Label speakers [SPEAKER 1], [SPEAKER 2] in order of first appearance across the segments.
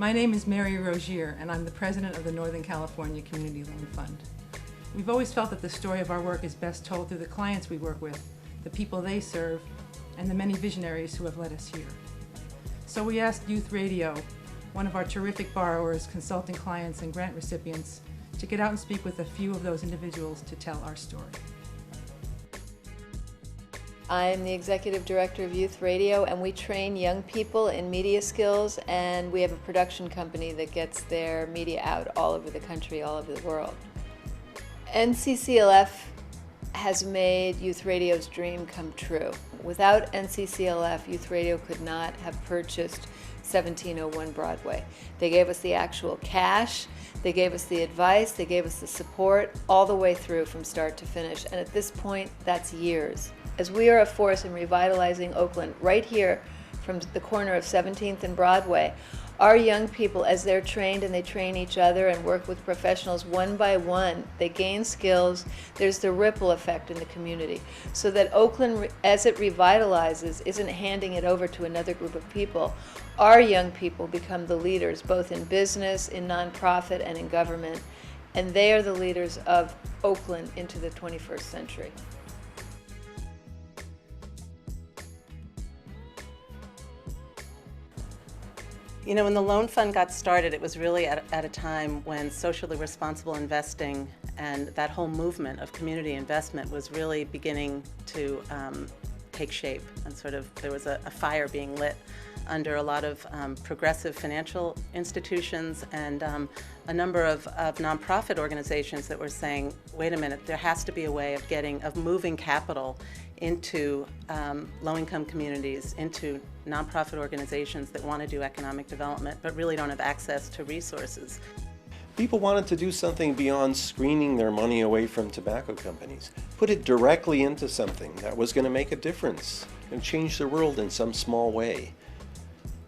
[SPEAKER 1] My name is Mary Rogier, and I'm the president of the Northern California Community Loan Fund. We've always felt that the story of our work is best told through the clients we work with, the people they serve, and the many visionaries who have led us here. So we asked Youth Radio, one of our terrific borrowers, consulting clients, and grant recipients, to get out and speak with a few of those individuals to tell our story.
[SPEAKER 2] I'm the executive director of Youth Radio, and we train young people in media skills, and we have a production company that gets their media out all over the country, all over the world. NCCLF has made Youth Radio's dream come true. Without NCCLF, Youth Radio could not have purchased 1701 Broadway. They gave us the actual cash, they gave us the advice, they gave us the support all the way through from start to finish, and at this point, that's years. As we are a force in revitalizing Oakland, right here from the corner of 17th and Broadway, our young people, as they're trained and they train each other and work with professionals one by one, they gain skills. There's the ripple effect in the community. So that Oakland, as it revitalizes, isn't handing it over to another group of people. Our young people become the leaders, both in business, in nonprofit, and in government. And they are the leaders of Oakland into the 21st century.
[SPEAKER 3] You know, when the loan fund got started, it was really at a time when socially responsible investing and that whole movement of community investment was really beginning to take shape, and sort of there was a fire being lit under a lot of progressive financial institutions and a number of nonprofit organizations that were saying, wait a minute, there has to be a way of moving capital into low-income communities, into nonprofit organizations that want to do economic development but really don't have access to resources.
[SPEAKER 4] People wanted to do something beyond screening their money away from tobacco companies. Put it directly into something that was going to make a difference and change the world in some small way.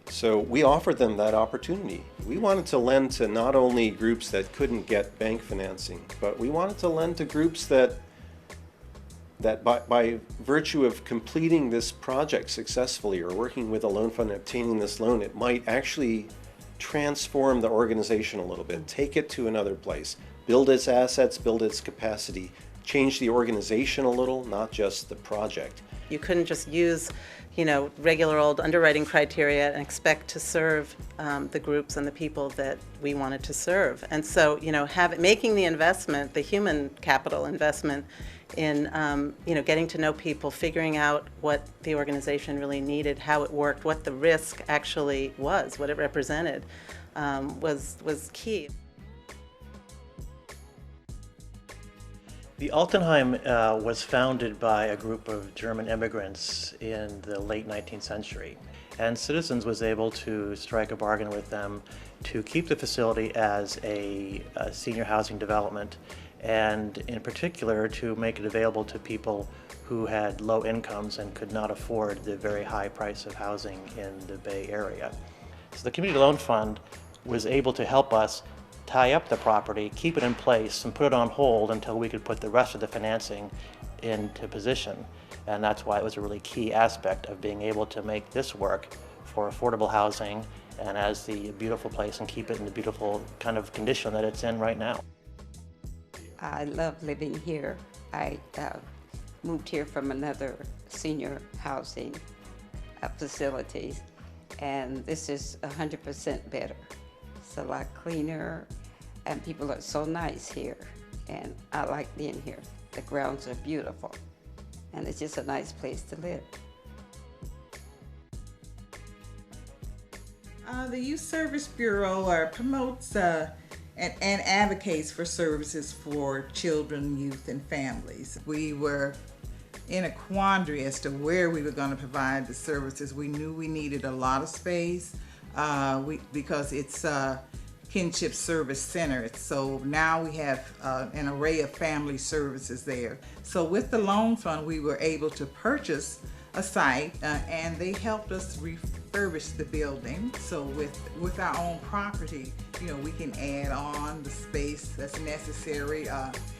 [SPEAKER 4] So we offered them that opportunity. We wanted to lend to not only groups that couldn't get bank financing, but we wanted to lend to groups that by virtue of completing this project successfully or working with a loan fund and obtaining this loan, it might actually transform the organization a little bit, take it to another place, build its assets, build its capacity, change the organization a little, not just the project.
[SPEAKER 3] You couldn't just use, you know, regular old underwriting criteria and expect to serve the groups and the people that we wanted to serve. And so, you know, making the investment, the human capital investment in, you know, getting to know people, figuring out what the organization really needed, how it worked, what the risk actually was, what it represented, was key.
[SPEAKER 5] The Altenheim was founded by a group of German immigrants in the late 19th century, and Citizens was able to strike a bargain with them to keep the facility as a senior housing development, and in particular to make it available to people who had low incomes and could not afford the very high price of housing in the Bay Area. So the Community Loan Fund was able to help us tie up the property, keep it in place, and put it on hold until we could put the rest of the financing into position. And that's why it was a really key aspect of being able to make this work for affordable housing and as the beautiful place and keep it in the beautiful kind of condition that it's in right now.
[SPEAKER 6] I love living here. I moved here from another senior housing facility, and this is 100% better. It's a lot cleaner, and people are so nice here, and I like being here. The grounds are beautiful, and it's just a nice place to live.
[SPEAKER 7] The Youth Service Bureau promotes and advocates for services for children, youth, and families. We were in a quandary as to where we were going to provide the services. We knew we needed a lot of space because it's a kinship service center. So now we have an array of family services there. So with the loan fund, we were able to purchase a site and they helped us refurbish the building. So with our own property, you know, we can add on the space that's necessary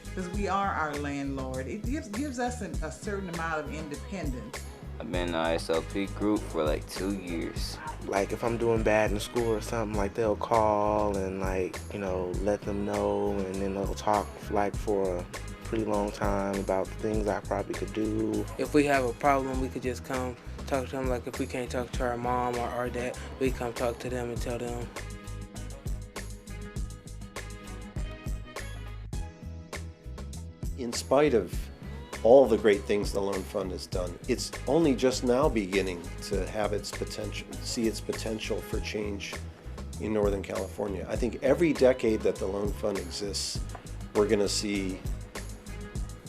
[SPEAKER 7] because we are our landlord. It gives us a certain amount of independence.
[SPEAKER 8] I've been in the ISLP group for like 2 years.
[SPEAKER 9] Like if I'm doing bad in school or something, like they'll call and like, you know, let them know, and then they'll talk like for a pretty long time about things I probably could do.
[SPEAKER 10] If we have a problem, we could just come talk to them. Like if we can't talk to our mom or our dad, we come talk to them and tell them.
[SPEAKER 4] In spite of all the great things the Loan Fund has done, it's only just now beginning to have its potential, see its potential for change in Northern California. I think every decade that the Loan Fund exists, we're going to see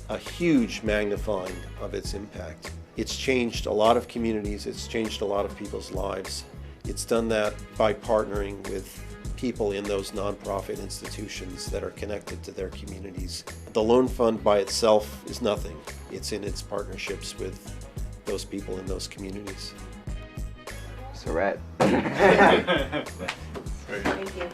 [SPEAKER 4] a huge magnifying of its impact. It's changed a lot of communities, it's changed a lot of people's lives. It's done that by partnering with people in those nonprofit institutions that are connected to their communities. The Loan Fund by itself is nothing. It's in its partnerships with those people in those communities.
[SPEAKER 8] It's a wrap.
[SPEAKER 2] Thank you.